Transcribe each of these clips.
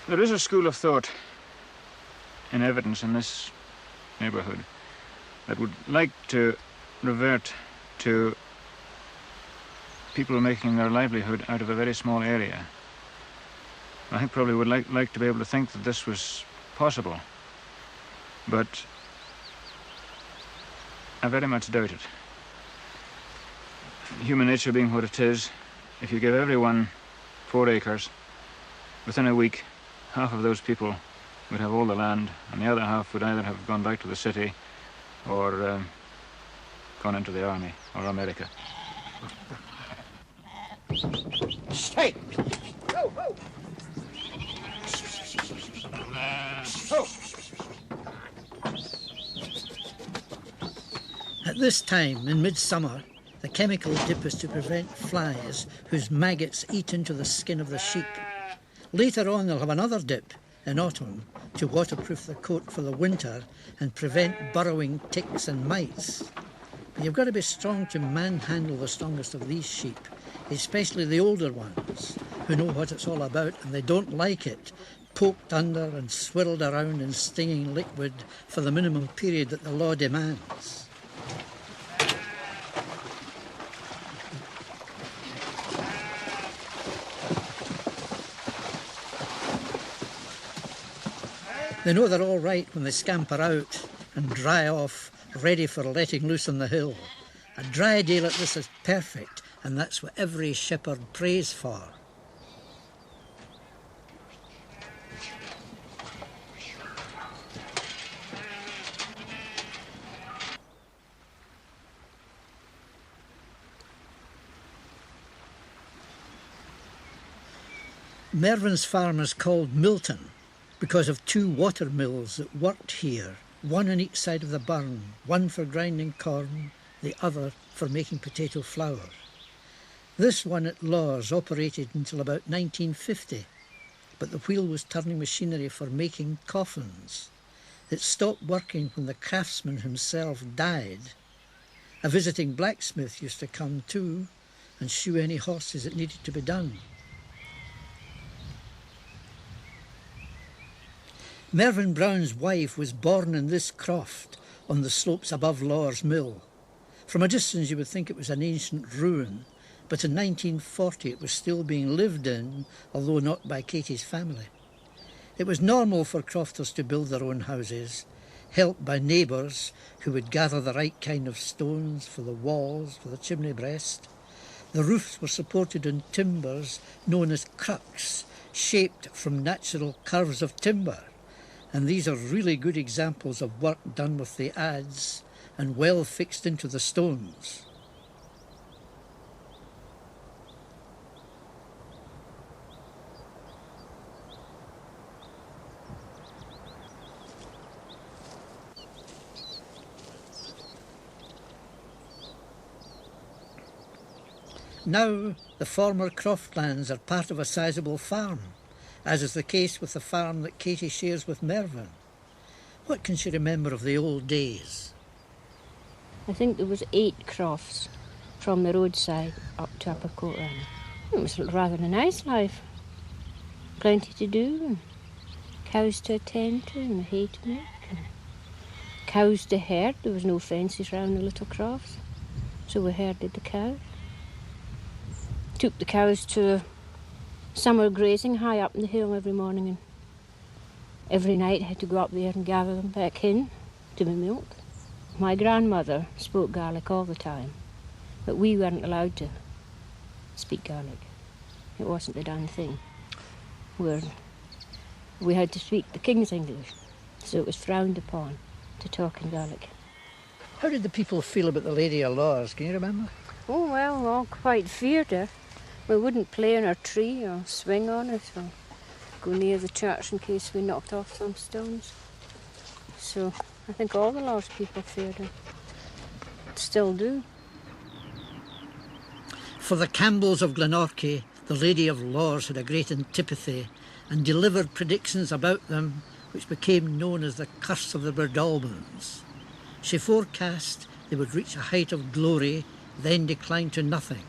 There is a school of thought in evidence in this neighbourhood that would like to revert to people making their livelihood out of a very small area. I think probably would like to be able to think that this was possible, but I very much doubt it. Human nature being what it is, if you give everyone 4 acres, within a week, half of those people would have all the land, and the other half would either have gone back to the city or gone into the army or America. Stay! Ho, ho! Ho! At this time, in midsummer, the chemical dip is to prevent flies whose maggots eat into the skin of the sheep. Later on, they'll have another dip in autumn to waterproof the coat for the winter and prevent burrowing ticks and mites. But you've got to be strong to manhandle the strongest of these sheep, especially the older ones, who know what it's all about and they don't like it poked under and swirled around in stinging liquid for the minimum period that the law demands. They know they're all right when they scamper out and dry off, ready for letting loose on the hill. A dry day like this is perfect, and that's what every shepherd prays for. Mervyn's farm is called Milton because of 2 water mills that worked here, one on each side of the burn, one for grinding corn, the other for making potato flour. This one at Lawes operated until about 1950, but the wheel was turning machinery for making coffins. It stopped working when the craftsman himself died. A visiting blacksmith used to come too and shoe any horses that needed to be done. Mervyn Brown's wife was born in this croft on the slopes above Lawes Mill. From a distance you would think it was an ancient ruin, but in 1940 it was still being lived in, although not by Katie's family. It was normal for crofters to build their own houses, helped by neighbours who would gather the right kind of stones for the walls, for the chimney breast. The roofs were supported on timbers known as crucks, shaped from natural curves of timber. And these are really good examples of work done with the adze and well fixed into the stones. Now the former croftlands are part of a sizable farm, as is the case with the farm that Katie shares with Mervyn. What can she remember of the old days? I think there was 8 crofts from the roadside up to Upper Courtrun. It was rather a nice life. Plenty to do, and cows to attend to, and hay to make, and cows to herd. There was no fences round the little crofts, so we herded the cows. Took the cows to summer grazing high up in the hill every morning, and every night I had to go up there and gather them back in to be milked. My grandmother spoke Gaelic all the time, but we weren't allowed to speak Gaelic. It wasn't the done thing. We had to speak the King's English, so it was frowned upon to talk in Gaelic. How did the people feel about the Lady of Lawes? Can you remember? Oh, well, all quite feared her. We wouldn't play in our tree or swing on it or go near the church in case we knocked off some stones. So I think all the Lawes people feared her. Still do. For the Campbells of Glenorchy, the Lady of Lawes had a great antipathy and delivered predictions about them which became known as the Curse of the Birdalmans. She forecast they would reach a height of glory, then decline to nothing.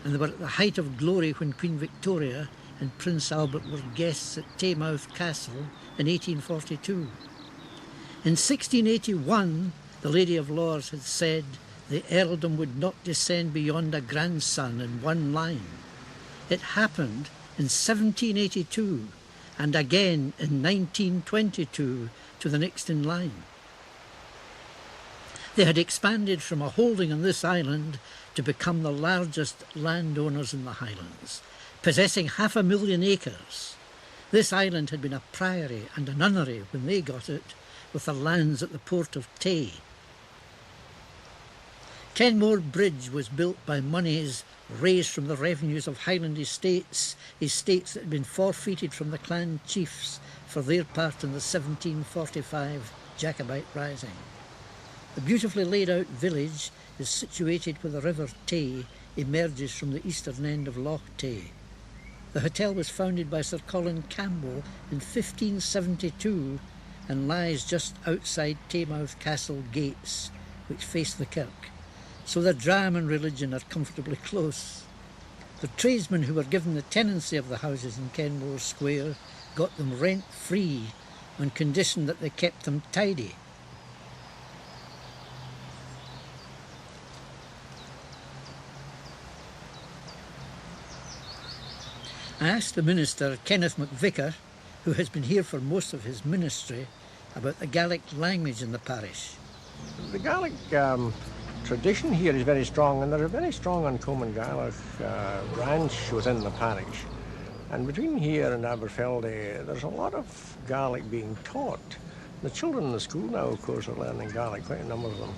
And they were at the height of glory when Queen Victoria, and Prince Albert were guests at Taymouth Castle in 1842. In 1681, the Lady of Lors had said the earldom would not descend beyond a grandson in one line. It happened in 1782 and again in 1922 to the next in line. They had expanded from a holding on this island to become the largest landowners in the Highlands, possessing 500,000 acres. This island had been a priory and a nunnery when they got it, with the lands at the port of Tay. Kenmore Bridge was built by monies raised from the revenues of Highland estates that had been forfeited from the clan chiefs for their part in the 1745 Jacobite Rising. The beautifully laid out village is situated where the River Tay emerges from the eastern end of Loch Tay. The hotel was founded by Sir Colin Campbell in 1572 and lies just outside Taymouth Castle gates, which face the kirk, so the dram and religion are comfortably close. The tradesmen who were given the tenancy of the houses in Kenmore Square got them rent-free on condition that they kept them tidy. I asked the minister, Kenneth McVicar, who has been here for most of his ministry, about the Gaelic language in the parish. The Gaelic tradition here is very strong, and there's a very strong uncommon Gaelic branch within the parish. And between here and Aberfeldy, there's a lot of Gaelic being taught. The children in the school now, of course, are learning Gaelic, quite a number of them.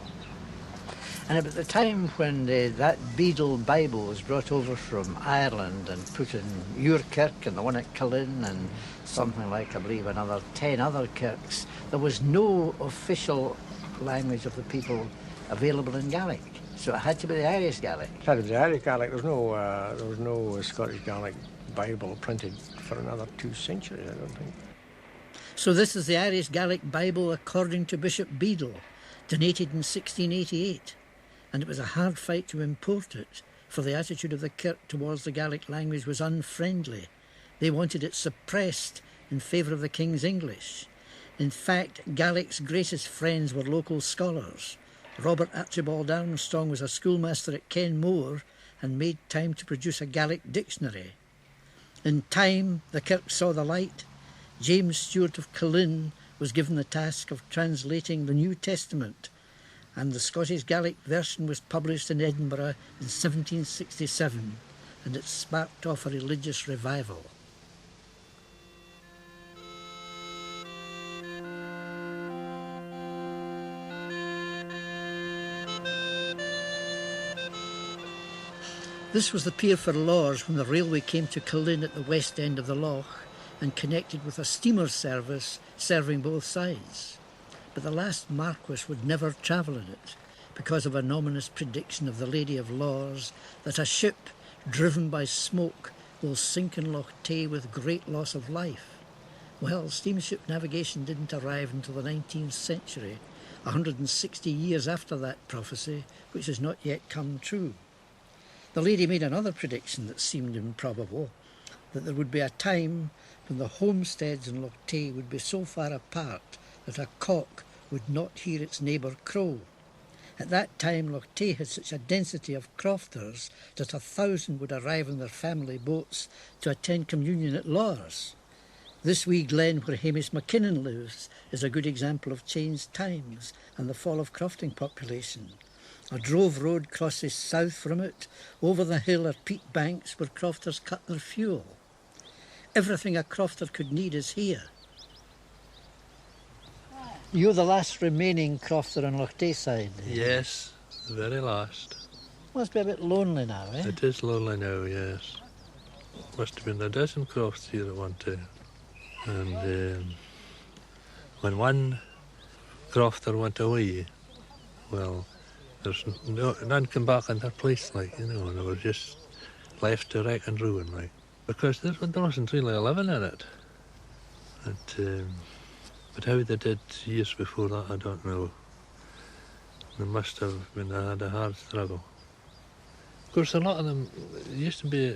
And about the time when that Beadle Bible was brought over from Ireland and put in your kirk and the one at Cullen and something like, I believe, another 10 other kirks, there was no official language of the people available in Gaelic. So it had to be the Irish Gaelic. It had to be the Irish Gaelic. There was no Scottish Gaelic Bible printed for another 2 centuries, I don't think. So this is the Irish Gaelic Bible according to Bishop Beadle, donated in 1688. And it was a hard fight to import it, for the attitude of the kirk towards the Gaelic language was unfriendly. They wanted it suppressed in favour of the King's English. In fact, Gaelic's greatest friends were local scholars. Robert Archibald Armstrong was a schoolmaster at Kenmore and made time to produce a Gaelic dictionary. In time, the kirk saw the light. James Stewart of Cullen was given the task of translating the New Testament, and the Scottish Gaelic version was published in Edinburgh in 1767, and it sparked off a religious revival. This was the pier for Lors when the railway came to Cullen at the west end of the loch and connected with a steamer service serving both sides. But the last Marquess would never travel in it because of an ominous prediction of the Lady of Lors that a ship driven by smoke will sink in Loch Tay with great loss of life. Well, steamship navigation didn't arrive until the 19th century, 160 years after that prophecy, which has not yet come true. The lady made another prediction that seemed improbable, that there would be a time when the homesteads in Loch Tay would be so far apart that a cock would not hear its neighbour crow. At that time, Loch Tay had such a density of crofters that 1,000 would arrive on their family boats to attend communion at Lors. This wee glen where Hamish McKinnon lives is a good example of changed times and the fall of crofting population. A drove road crosses south from it. Over the hill are peat banks where crofters cut their fuel. Everything a crofter could need is here. You're the last remaining crofter on Loch Tay side. Yes, the very last. Must be a bit lonely now, eh? It is lonely now, yes. Must have been a dozen crofts here at one time. And when one crofter went away, well, there's none come back in their place, like, you know, and they were just left to wreck and ruin, like. Because there wasn't really a living in it. But how they did years before that, I don't know. They must have had a hard struggle. Of course, a lot of them, it used to be